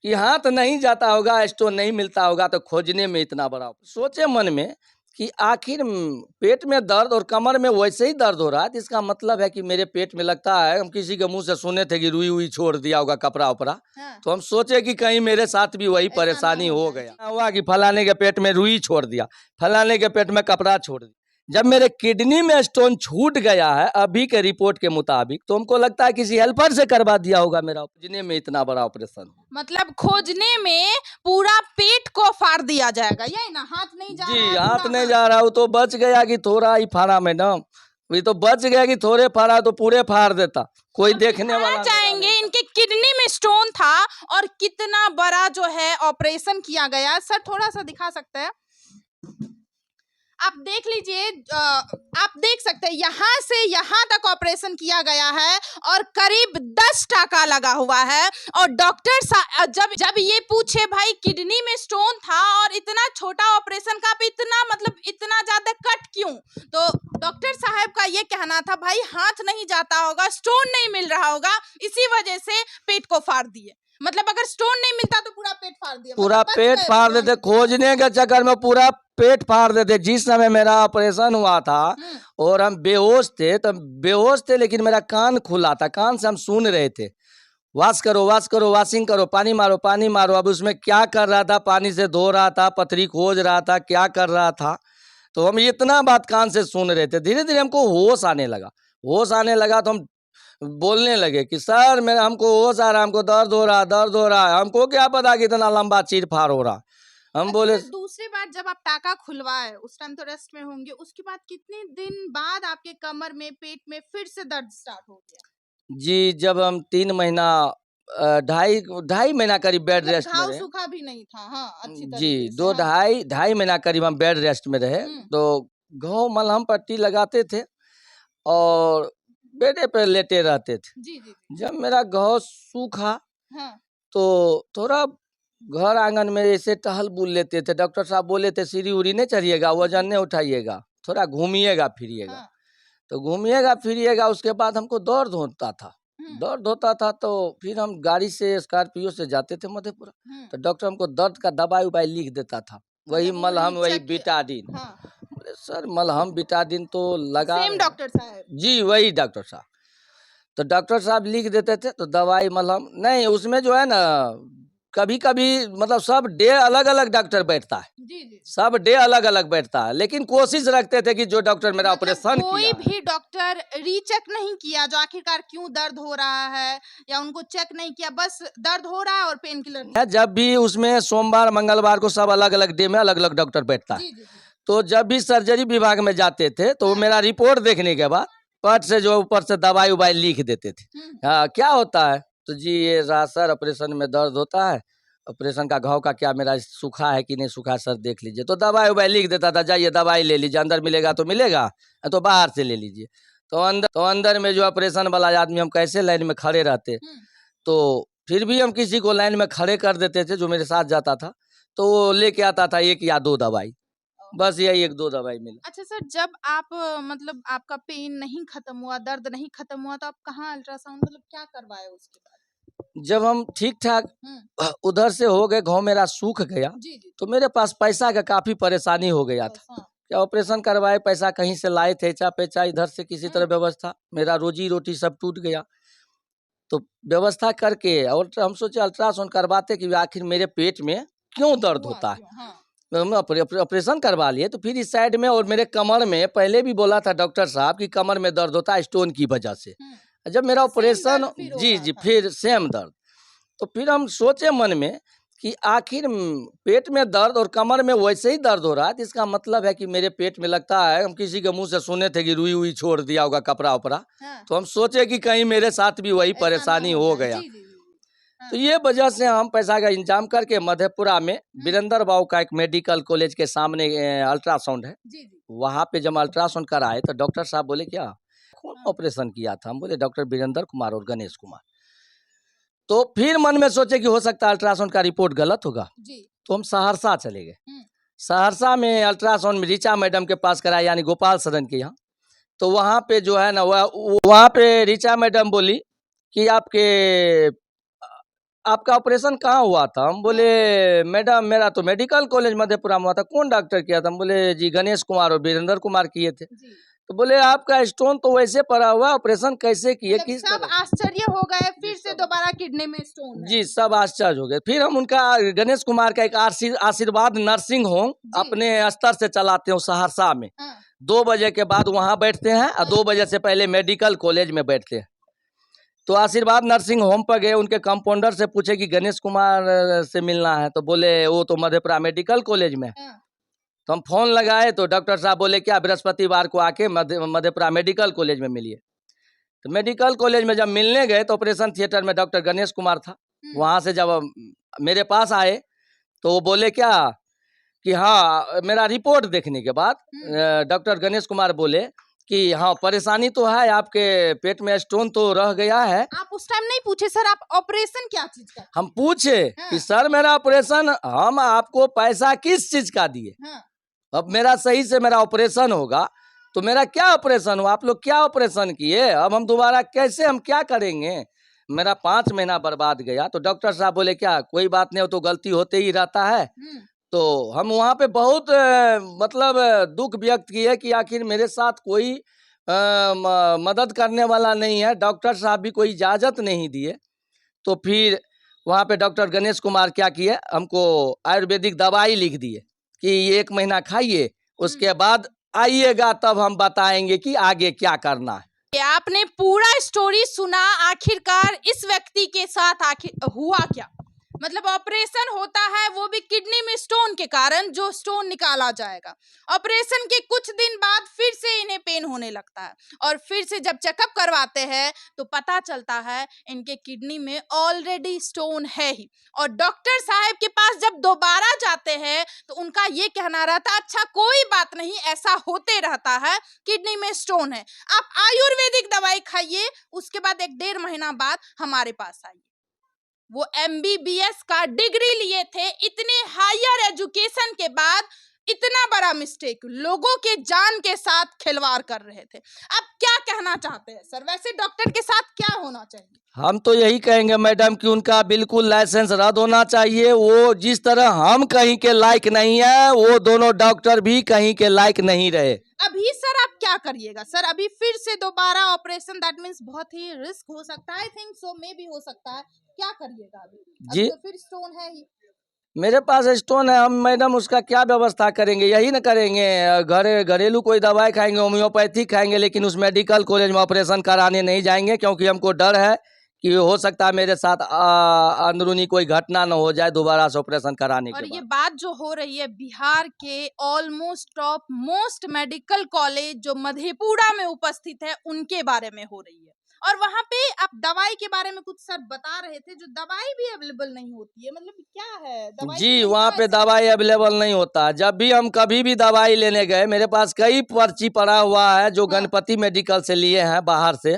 कि हाथ नहीं जाता होगा, स्टोन नहीं मिलता होगा, तो खोजने में इतना बड़ा सोचे मन में कि आखिर पेट में दर्द और कमर में वैसे ही दर्द हो रहा है, तो इसका मतलब है कि मेरे पेट में लगता है, हम किसी के मुंह से सुने थे कि रुई हुई छोड़ दिया होगा कपड़ा उपड़ा। हाँ। तो हम सोचे कि कहीं मेरे साथ भी वही परेशानी हो गया हुआ कि फलाने के पेट में रुई छोड़ दिया, फलाने के पेट में कपड़ा छोड़ दिया। जब मेरे किडनी में स्टोन छूट गया है अभी के रिपोर्ट के मुताबिक, तो हमको लगता है किसी हेल्पर से करवा दिया होगा मेरा, खोजने में इतना बड़ा ऑपरेशन। मतलब खोजने में पूरा पेट को फाड़ दिया जाएगा, यही ना? हाथ नहीं जा रहा जी, है, हाथ पूरा नहीं जा रहा हूँ तो बच गया कि थोड़ा ही फाड़ा मैडम, ये तो बच गया कि थोड़े फाड़ा, तो पूरे फाड़ देता, कोई देखने वाला दिखाना चाहेंगे इनके किडनी में स्टोन था और कितना बड़ा जो है ऑपरेशन किया गया। सर थोड़ा सा दिखा सकते हैं, आप देख लीजिए, आप देख सकते हैं यहाँ से यहाँ तक ऑपरेशन किया गया है और करीब 10 टाका लगा हुआ है। और डॉक्टर जब ये पूछे भाई किडनी में स्टोन था और इतना छोटा ऑपरेशन का आप इतना मतलब इतना ज्यादा कट क्यों, तो डॉक्टर साहब का ये कहना था भाई हाथ नहीं जाता होगा, स्टोन नहीं मिल रहा होगा, इसी वजह से पेट को फाड़ दिए। मतलब अगर स्टोन नहीं मिलता तो पूरा पेट फाड़ दिया, पूरा मतलब पेट फाड़ देते, खोजने के चक्कर में पूरा पेट फाड़ देते। जिस समय मेरा ऑपरेशन हुआ था और हम बेहोश थे, तब बेहोश थे लेकिन मेरा कान खुला था, कान से हम सुन रहे थे वाश करो वाशिंग करो, पानी मारो। अब उसमें क्या कर रहा था, पानी से धो रहा था, पथरी खोज रहा था, क्या कर रहा था, तो हम इतना बात कान से सुन रहे थे। धीरे धीरे हमको होश आने लगा तो हम बोलने लगे कि सर मेरा हमको होश आ रहा है, हमको दर्द हो रहा है। हमको क्या पता कि इतना लंबा चीर फाड़ हो रहा। हम बोले दूसरी बार जब आप टाका खुलवाए उस टाइम तो रेस्ट में होंगे, उसके बाद कितने दिन बाद आपके कमर में पेट में फिर से दर्द स्टार्ट हो गया? जी, जब हम 3 महीना ढाई ढाई महीना करीब बेड मतलब रेस्ट में घाव रहे। सूखा भी नहीं था, हाँ, अच्छी जी, तरीके से, दो हाँ। ढाई महीना करीब हम बेड रेस्ट में रहे। तो घाव मलहम पट्टी लगाते थे और बेडे पे लेटे रहते थे। जी जी जी। जब मेरा घाव सूखा हाँ। तो थोड़ा घर आंगन में ऐसे टहल बुल लेते थे। डॉक्टर साहब बोले थे सीढ़ी उड़ी नहीं चढ़िएगा, वजन नहीं उठाइएगा, थोड़ा घूमिएगा फिरिएगा। हाँ। तो घूमिएगा फिरिएगा, उसके बाद हमको दर्द होता था। तो फिर हम गाड़ी से स्कॉर्पियो से जाते थे मधेपुरा। तो डॉक्टर हमको दर्द का दवाई उबाई लिख देता था, वही मतलब मलहम वही चेक बीटाडीन। हाँ। बोले सर मलहम बीटाडीन तो लगा सेम रहे हैं। डॉक्टर साहब? जी वही डॉक्टर साहब। तो डॉक्टर साहब लिख देते थे, तो दवाई मलहम नहीं, उसमें जो है ना कभी कभी मतलब सब डे अलग अलग डॉक्टर बैठता है, जी जी। सब डे अलग अलग बैठता है, लेकिन कोशिश रखते थे कि जो डॉक्टर मेरा मतलब ऑपरेशन कोई किया भी डॉक्टर रीचेक नहीं किया जो आखिरकार क्यों दर्द हो रहा है, या उनको चेक नहीं किया, बस दर्द हो रहा है और पेन किलर है। जब भी उसमें सोमवार मंगलवार को सब अलग अलग डे में अलग अलग डॉक्टर बैठता है। जी जी जी। तो जब भी सर्जरी विभाग में जाते थे तो वो मेरा रिपोर्ट देखने के बाद पट से जो ऊपर से दवाई उबाई लिख देते थे। हाँ क्या होता है, तो जी ये रहा सर ऑपरेशन में दर्द होता है, ऑपरेशन का घाव का क्या मेरा सूखा है कि नहीं सूखा है सर देख लीजिए। तो दवाई उबाई लिख देता था, जाइए दवाई ले लीजिए, अंदर मिलेगा तो मिलेगा, तो बाहर से ले लीजिए। तो अंदर में जो ऑपरेशन वाला आदमी, हम कैसे लाइन में खड़े रहते, तो फिर भी हम किसी को लाइन में खड़े कर देते थे जो मेरे साथ जाता था, तो वो लेके आता था 1 या 2 दवाई, बस यही 1-2 दवाई मिला। अच्छा सर, जब आप मतलब आपका पेन नहीं खत्म हुआ, दर्द नहीं खत्म हुआ, तो आप कहाँ अल्ट्रासाउंड मतलब क्या करवाए उसके बाद? जब हम ठीक-ठाक उधर से हो गए, घाव मेरा सूख गया, जी जी। तो मेरे पास पैसा का काफ़ी परेशानी हो गया था। हाँ। क्या ऑपरेशन करवाए, पैसा कहीं से लाए थे, एचा-पेचा इधर से किसी तरह व्यवस्था, मेरा रोजी-रोटी सब टूट गया। तो व्यवस्था करके और हम सोचे अल्ट्रासाउंड करवाते कि आखिर मेरे पेट में क्यों दर्द हुआ होता है। क्यों? हाँ। तो हम ऑपरेशन करवा लिए, तो फिर इस साइड में और मेरे कमर में पहले भी बोला था डॉक्टर साहब कि कमर में दर्द होता है स्टोन की वजह से। जब मेरा सेम ऑपरेशन दर्द फिर हो जी रहा जी था? फिर सेम दर्द, तो फिर हम सोचे मन में कि आखिर पेट में दर्द और कमर में वैसे ही दर्द हो रहा है, तो इसका मतलब है कि मेरे पेट में लगता है, हम किसी के मुंह से सुने थे कि रुई हुई छोड़ दिया होगा कपड़ा उपड़ा। हाँ। तो हम सोचे कि कहीं मेरे साथ भी वही ऐसा ना परेशानी हो हो जाए। गया। जी जी जी। तो ये वजह से हम पैसा का इंतजाम करके मधेपुरा में वीरेंद्र बाबू का एक मेडिकल कॉलेज के सामने अल्ट्रासाउंड है, जी जी। वहाँ पे जब अल्ट्रासाउंड कराए तो डॉक्टर साहब बोले क्या कौन ऑपरेशन किया था, हम बोले डॉक्टर वीरेंद्र कुमार और गणेश कुमार। तो फिर मन में सोचे कि हो सकता है अल्ट्रासाउंड का रिपोर्ट गलत होगा, जी। तो हम सहरसा चले गए। सहरसा में अल्ट्रासाउंड में रीचा मैडम के पास कराया, यानी गोपाल सदन के यहाँ। तो वहाँ पे जो है ना वहाँ पे रीचा मैडम बोली कि आपके आपका ऑपरेशन कहाँ हुआ था? हम बोले मैडम मेरा तो मेडिकल कॉलेज मधेपुरा में हुआ था। कौन डॉक्टर किया था? हम बोले जी गणेश कुमार और वीरेंद्र कुमार किए थे। जी। तो बोले आपका स्टोन तो वैसे पड़ा हुआ, ऑपरेशन कैसे किए, मतलब किस सब तरह? आश्चर्य हो गए, फिर से सब। दोबारा किडनी में स्टोन है। जी सब आश्चर्य हो गए। फिर हम उनका गणेश कुमार का एक आशीर्वाद नर्सिंग होम जी। अपने स्तर से चलाते हैं सहरसा में। हाँ। 2 बजे के बाद वहाँ बैठते हैं और 2 बजे से पहले मेडिकल कॉलेज में बैठते हैं। तो आशीर्वाद नर्सिंग होम पर गए, उनके कंपाउंडर से पूछे कि गणेश कुमार से मिलना है, तो बोले वो तो मधेपुरा मेडिकल कॉलेज में है। हाँ। तो हम फोन लगाए तो डॉक्टर साहब बोले क्या बृहस्पतिवार को आके मधेपुरा मेडिकल कॉलेज में मिलिए। तो मेडिकल कॉलेज में जब मिलने गए तो ऑपरेशन थिएटर में डॉक्टर गणेश कुमार था। वहाँ से जब मेरे पास आए तो वो बोले क्या कि हाँ, मेरा रिपोर्ट देखने के बाद डॉक्टर गणेश कुमार बोले कि हाँ परेशानी तो है, आपके पेट में स्टोन तो रह गया है। आप उस टाइम नहीं पूछे सर आप ऑपरेशन क्या चीज का? हम पूछे हाँ। कि सर मेरा ऑपरेशन, हम आपको पैसा किस चीज का दिए? हाँ। अब मेरा सही से मेरा ऑपरेशन होगा तो मेरा क्या ऑपरेशन हुआ, आप लोग क्या ऑपरेशन किए, अब हम दोबारा कैसे, हम क्या करेंगे? मेरा 5 महीना बर्बाद गया। तो डॉक्टर साहब बोले क्या कोई बात नहीं, वो तो गलती होते ही रहता है। तो हम वहाँ पे बहुत मतलब दुख व्यक्त किए कि आखिर मेरे साथ कोई मदद करने वाला नहीं है, डॉक्टर साहब भी कोई इजाज़त नहीं दिए। तो फिर वहाँ पे डॉक्टर गणेश कुमार क्या किए, हमको आयुर्वेदिक दवाई लिख दिए कि ये 1 महीना खाइए, उसके बाद आइएगा तब हम बताएंगे कि आगे क्या करना है। आपने पूरा स्टोरी सुना, आखिरकार इस व्यक्ति के साथ आखिर हुआ क्या? मतलब ऑपरेशन होता है वो भी किडनी में स्टोन के कारण, जो स्टोन निकाला जाएगा। ऑपरेशन के कुछ दिन बाद फिर से इन्हें पेन होने लगता है और फिर से जब चेकअप करवाते हैं तो पता चलता है इनके किडनी में ऑलरेडी स्टोन है ही। और डॉक्टर साहब के पास जब दोबारा जाते हैं तो उनका ये कहना रहता है अच्छा कोई बात नहीं, ऐसा होते रहता है, किडनी में स्टोन है, आप आयुर्वेदिक दवाई खाइए, उसके बाद 1-1.5 महीना बाद हमारे पास आइए। वो MBBS का डिग्री लिए थे, इतने हायर एजुकेशन के बाद इतना बड़ा मिस्टेक, लोगों के जान के साथ खिलवाड़ कर रहे थे। अब क्या कहना चाहते हैं सर, वैसे डॉक्टर के साथ क्या होना चाहिए? हम तो यही कहेंगे मैडम कि उनका बिल्कुल लाइसेंस रद्द होना चाहिए। वो जिस तरह हम कहीं के लायक नहीं है, वो दोनों डॉक्टर भी कहीं के लायक नहीं रहे। अभी सर आप क्या करिएगा सर? अभी फिर से दोबारा ऑपरेशन, दैट मींस बहुत ही रिस्क हो सकता है, आई थिंक सो, मे भी हो सकता है, क्या करिएगा अभी? जी तो फिर स्टोन है ही। मेरे पास स्टोन है, हम मैडम उसका क्या व्यवस्था करेंगे? यही ना करेंगे, घरेलू कोई दवाई खाएंगे, होम्योपैथी खाएंगे, लेकिन उस मेडिकल कॉलेज में ऑपरेशन कराने नहीं जाएंगे क्योंकि हमको डर है कि हो सकता है मेरे साथ अंदरूनी कोई घटना न हो जाए दोबारा से ऑपरेशन कराने और के ये बाद। बात जो हो रही है बिहार के almost top most medical college जो मधेपुरा में उपस्थित है उनके बारे में हो रही है। और वहां पे आप दवाई के बारे में कुछ सर बता रहे थे, जो दवाई भी अवेलेबल नहीं होती है, मतलब क्या है दवाई जी तो वहाँ मिलता पे है सर? दवाई अवेलेबल नहीं होता। जब भी हम कभी भी दवाई लेने गए, मेरे पास कई पर्ची पड़ा हुआ है जो हाँ। गणपति मेडिकल से लिए हैं बाहर से।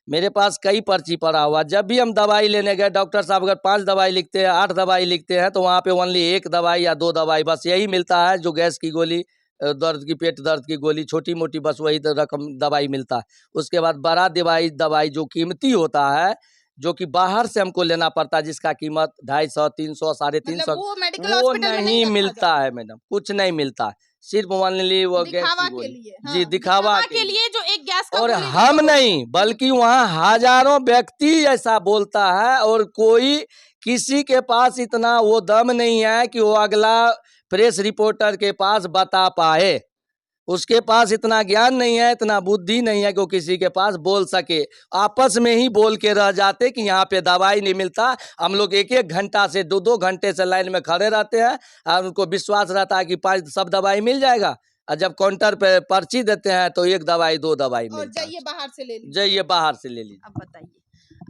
मेरे पास कई पर्ची पड़ा हुआ। जब भी हम दवाई लेने गए, डॉक्टर साहब अगर 5 दवाई लिखते हैं, 8 दवाई लिखते हैं, तो वहाँ पे ओनली 1 दवाई या 2 दवाई बस यही मिलता है, जो गैस की गोली, दर्द की, पेट दर्द की गोली छोटी मोटी, बस वही रकम दवाई मिलता है। उसके बाद बड़ा दवाई जो कीमती होता है, जो कि बाहर से हमको लेना पड़ता है, जिसका कीमत 250, 300, साढ़े मतलब 300, वो मेडिकल वो हॉस्पिटल में नहीं नहीं रखा मिलता जाता है मैडम, कुछ नहीं मिलता है। सिर्फ ओनली वो गैस दिखावा की के गोली। लिए। जी हाँ, दिखावा के लिए जो एक गैस का और गोली हम देते हैं, नहीं, बल्कि वहाँ हजारों व्यक्ति ऐसा बोलता है और कोई किसी के पास इतना वो दम नहीं है कि वो अगला प्रेस रिपोर्टर के पास बता पाए। उसके पास इतना ज्ञान नहीं है, इतना बुद्धि नहीं है कि वो किसी के पास बोल सके। आपस में ही बोल के रह जाते कि यहाँ पे दवाई नहीं मिलता। हम लोग 1-1 घंटा से 2-2 घंटे से लाइन में खड़े रहते हैं और उनको विश्वास रहता है कि 5 सब दवाई मिल जाएगा, और जब काउंटर पे पर्ची देते हैं तो 1 दवाई 2 दवाई और मिलता है। जाइए बाहर से ले लीजिए। जाइए बाहर से ले लीजिए।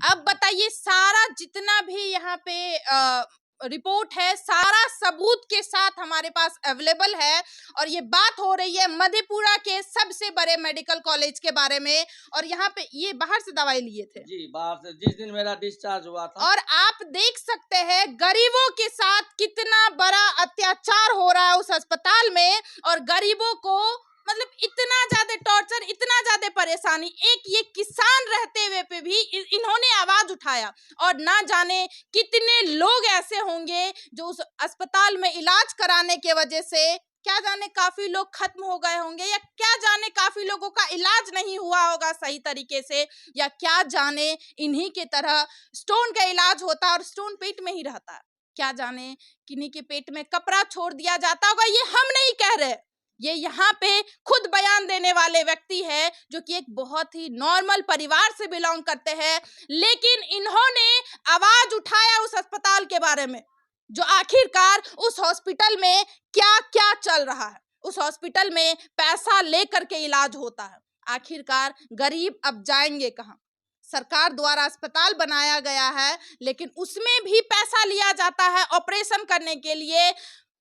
अब बताइए सारा जितना भी यहाँ पे रिपोर्ट है, सारा सबूत के साथ हमारे पास अवेलेबल है। और ये बात हो रही है मधेपुरा के सबसे बड़े मेडिकल कॉलेज के बारे में। और यहाँ पे ये बाहर से दवाई लिए थे जी बाहर से, जिस दिन मेरा डिस्चार्ज हुआ था। और आप देख सकते हैं गरीबों के साथ कितना बड़ा अत्याचार हो रहा है उस अस्पताल में। और गरीबों को मतलब इतना ज्यादा टॉर्चर, इतना ज्यादा परेशानी, एक ये किसान रहते हुए पे भी इन्होंने आवाज उठाया। और ना जाने कितने लोग ऐसे होंगे जो उस अस्पताल में इलाज कराने के वजह से, क्या जाने काफी लोग खत्म हो गए होंगे, या क्या जाने काफी लोगों का इलाज नहीं हुआ होगा सही तरीके से, या क्या जाने इन्हीं के तरह स्टोन का इलाज होता और स्टोन पेट में ही रहता है, क्या जाने किन्हीं के पेट में कपड़ा छोड़ दिया जाता होगा। ये हम नहीं कह रहे, ये यहाँ पे खुद बयान देने वाले व्यक्ति है जो कि एक बहुत ही नॉर्मल परिवार से बिलोंग करते हैं, लेकिन इन्होंने आवाज उठाया उस अस्पताल के बारे में, जो आखिरकार उस हॉस्पिटल में क्या क्या चल रहा है, उस हॉस्पिटल में पैसा लेकर के इलाज होता है, आखिरकार गरीब अब जाएंगे कहाँ। सरकार द्वारा अस्पताल बनाया गया है, लेकिन उसमें भी पैसा लिया जाता है ऑपरेशन करने के लिए,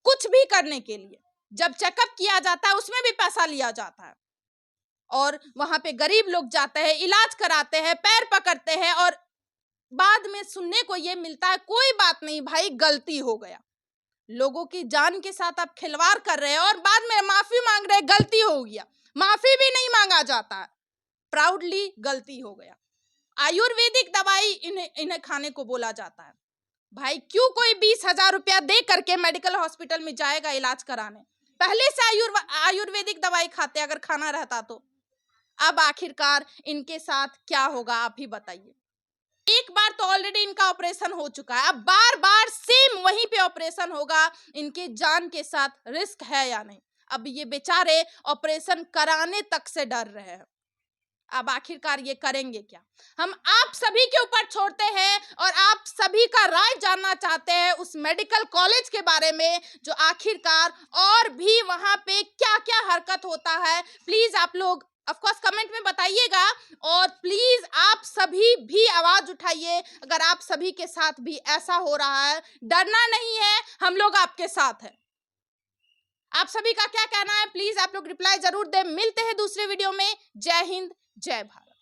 कुछ भी करने के लिए। जब चेकअप किया जाता है उसमें भी पैसा लिया जाता है, और वहां पे गरीब लोग जाते हैं, इलाज कराते हैं, पैर पकड़ते हैं, और बाद में सुनने को ये मिलता है कोई बात नहीं भाई, गलती हो गया। लोगों की जान के साथ आप खिलवाड़ कर रहे हैं और बाद में माफी मांग रहे हैं, गलती हो गया। माफी भी नहीं मांगा जाता है, प्राउडली गलती हो गया। आयुर्वेदिक दवाई इन्हें खाने को बोला जाता है। भाई क्यों कोई 20,000 रुपया दे करके मेडिकल हॉस्पिटल में जाएगा इलाज कराने? पहले से आयुर्वेदिक दवाई खाते अगर खाना रहता तो। अब आखिरकार इनके साथ क्या होगा आप ही बताइए। एक बार तो ऑलरेडी इनका ऑपरेशन हो चुका है, अब बार बार सेम वहीं पे ऑपरेशन होगा। इनके जान के साथ रिस्क है या नहीं? अब ये बेचारे ऑपरेशन कराने तक से डर रहे हैं। अब आखिरकार ये करेंगे क्या? हम आप सभी के ऊपर छोड़ते हैं और आप सभी का राय जानना चाहते हैं उस मेडिकल कॉलेज के बारे में, जो आखिरकार और भी वहां पे क्या क्या हरकत होता है। प्लीज आप लोग ऑफ कोर्स कमेंट में बताइएगा, और प्लीज आप सभी भी आवाज उठाइए अगर आप सभी के साथ भी ऐसा हो रहा है। डरना नहीं है, हम लोग आपके साथ हैं। आप सभी का क्या कहना है प्लीज आप लोग रिप्लाई जरूर दें। मिलते हैं दूसरे वीडियो में। जय हिंद, जय भारत।